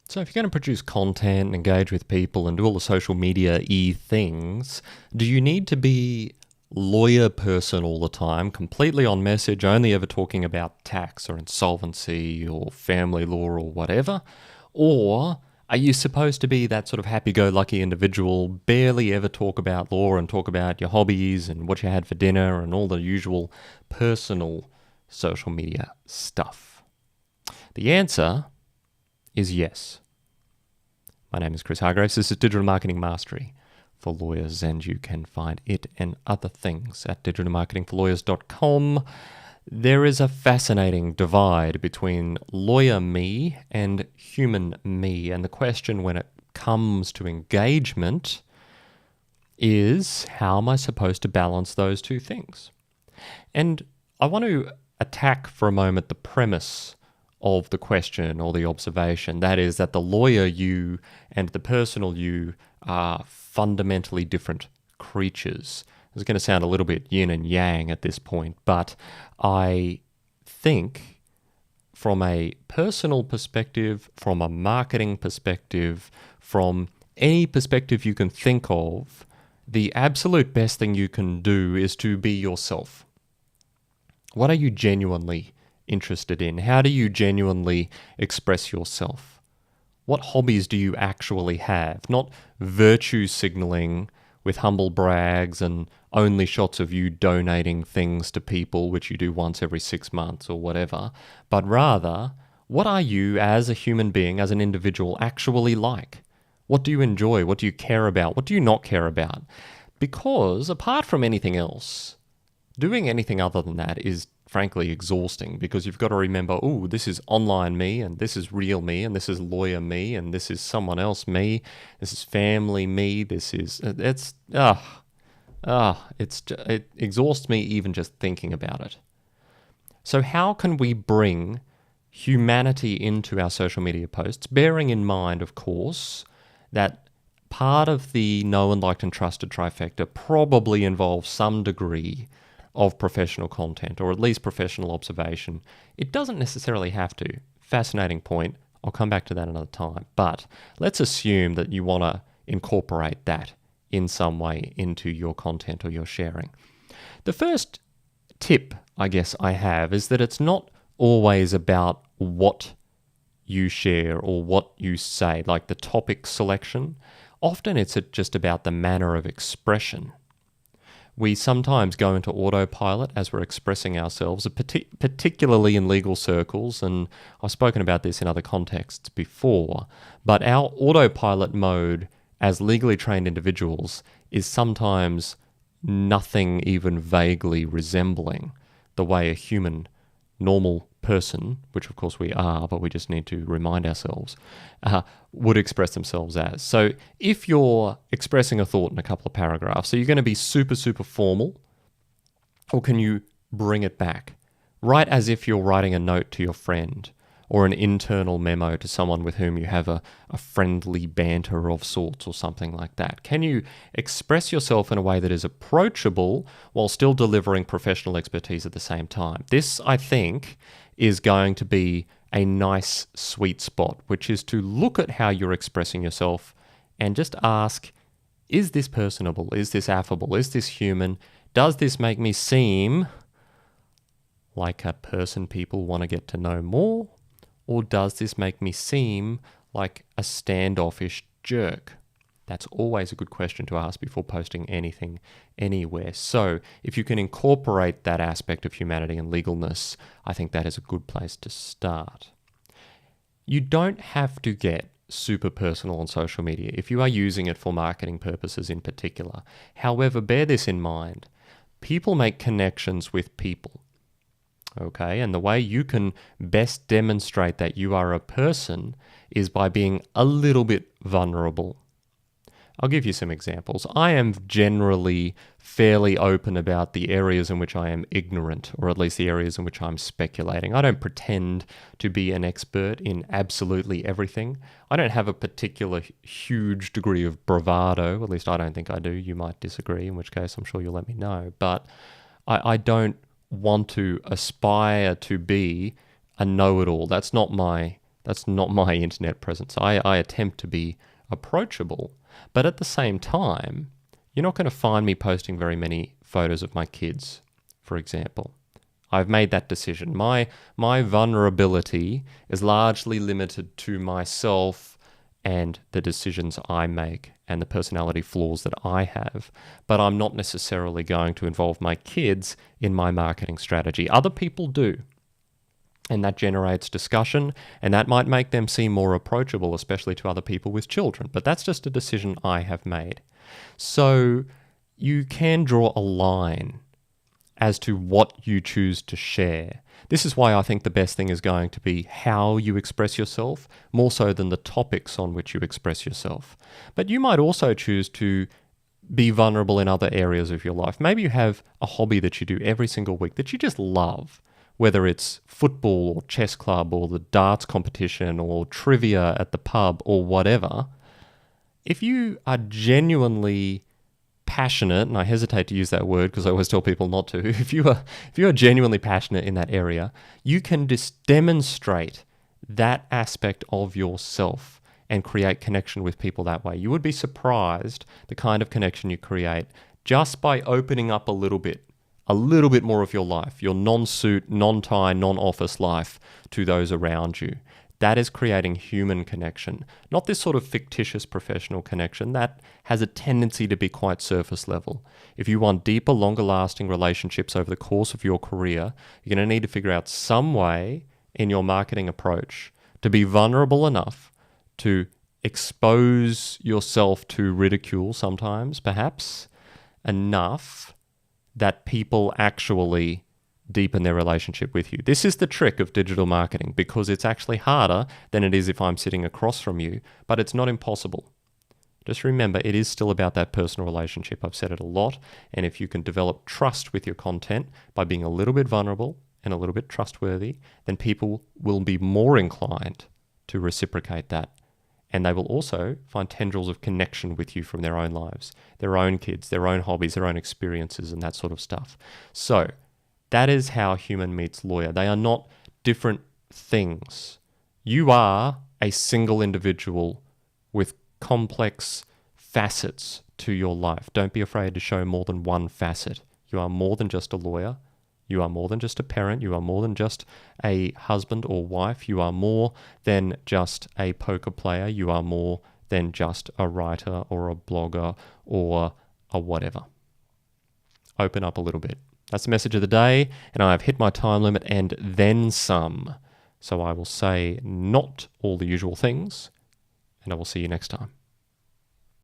So if you're going to produce content and engage with people and do all the social media-y things, do you need to be lawyer person all the time, completely on message, only ever talking about tax or insolvency or family law or whatever? Or are you supposed to be that sort of happy-go-lucky individual, barely ever talk about law and talk about your hobbies and what you had for dinner and all the usual personal social media stuff? The answer is yes. My name is Chris Hargraves. This is Digital Marketing Mastery for Lawyers, and you can find it and other things at digitalmarketingforlawyers.com. There is a fascinating divide between lawyer me and human me, and the question when it comes to engagement is, how am I supposed to balance those two things? And I want to attack for a moment the premise of the question or the observation. That is that the lawyer you and the personal you are fundamentally different creatures. It's going to sound a little bit yin and yang at this point, but I think from a personal perspective, from a marketing perspective, from any perspective you can think of, the absolute best thing you can do is to be yourself. What are you genuinely interested in? How do you genuinely express yourself? What hobbies do you actually have? Not virtue signaling with humble brags and only shots of you donating things to people, which you do once every 6 months or whatever, but rather, what are you as a human being, as an individual, actually like? What do you enjoy? What do you care about? What do you not care about? Because apart from anything else, doing anything other than that is frankly exhausting, because you've got to remember, oh, this is online me, and this is real me, and this is lawyer me, and this is someone else me, this is family me, it exhausts me even just thinking about it. So how can we bring humanity into our social media posts, bearing in mind, of course, that part of the known, liked, and trusted trifecta probably involves some degree of professional content, or at least professional observation. It doesn't necessarily have to. Fascinating point. I'll come back to that another time. But let's assume that you want to incorporate that in some way into your content or your sharing. The first tip, I guess, I have is that it's not always about what you share or what you say, like the topic selection. Often it's just about the manner of expression. We sometimes go into autopilot as we're expressing ourselves, particularly in legal circles, and I've spoken about this in other contexts before, but our autopilot mode as legally trained individuals is sometimes nothing even vaguely resembling the way a human, normal person, which of course we are, but we just need to remind ourselves, would express themselves as. So if you're expressing a thought in a couple of paragraphs, are you going to be super, super formal? Or can you bring it back? Write as if you're writing a note to your friend, or an internal memo to someone with whom you have a friendly banter of sorts or something like that. Can you express yourself in a way that is approachable while still delivering professional expertise at the same time? This, I think, is going to be a nice sweet spot, which is to look at how you're expressing yourself and just ask, is this personable? Is this affable? Is this human? Does this make me seem like a person people want to get to know more? Or does this make me seem like a standoffish jerk? That's always a good question to ask before posting anything anywhere. So if you can incorporate that aspect of humanity and legalness, I think that is a good place to start. You don't have to get super personal on social media if you are using it for marketing purposes in particular. However, bear this in mind. People make connections with people. Okay, and the way you can best demonstrate that you are a person is by being a little bit vulnerable. I'll give you some examples. I am generally fairly open about the areas in which I am ignorant, or at least the areas in which I'm speculating. I don't pretend to be an expert in absolutely everything. I don't have a particular huge degree of bravado, at least I don't think I do. You might disagree, in which case I'm sure you'll let me know. But I don't want to aspire to be a know-it-all. That's not my That's not my internet presence. I attempt to be approachable, but at the same time, you're not going to find me posting very many photos of my kids, for example. I've made that decision. My vulnerability is largely limited to myself and the decisions I make and the personality flaws that I have, but I'm not necessarily going to involve my kids in my marketing strategy. Other people do, and that generates discussion, and that might make them seem more approachable, especially to other people with children, but that's just a decision I have made. So you can draw a line as to what you choose to share. This is why I think the best thing is going to be how you express yourself, more so than the topics on which you express yourself. But you might also choose to be vulnerable in other areas of your life. Maybe you have a hobby that you do every single week that you just love, whether it's football or chess club or the darts competition or trivia at the pub or whatever. If you are genuinely passionate, and I hesitate to use that word because I always tell people not to, if you are genuinely passionate in that area, you can just demonstrate that aspect of yourself and create connection with people that way. You would be surprised the kind of connection you create just by opening up a little bit more of your life, your non-suit, non-tie, non-office life to those around you. That is creating human connection, not this sort of fictitious professional connection that has a tendency to be quite surface level. If you want deeper, longer lasting relationships over the course of your career, you're going to need to figure out some way in your marketing approach to be vulnerable enough to expose yourself to ridicule sometimes, perhaps, enough that people actually deepen their relationship with you. This is the trick of digital marketing, because it's actually harder than it is if I'm sitting across from you, but it's not impossible. Just remember, it is still about that personal relationship. I've said it a lot, and if you can develop trust with your content by being a little bit vulnerable and a little bit trustworthy, then people will be more inclined to reciprocate that. And they will also find tendrils of connection with you from their own lives, their own kids, their own hobbies, their own experiences, and that sort of stuff. So that is how human meets lawyer. They are not different things. You are a single individual with complex facets to your life. Don't be afraid to show more than one facet. You are more than just a lawyer. You are more than just a parent. You are more than just a husband or wife. You are more than just a poker player. You are more than just a writer or a blogger or a whatever. Open up a little bit. That's the message of the day, and I've hit my time limit and then some. So I will say not all the usual things, and I will see you next time.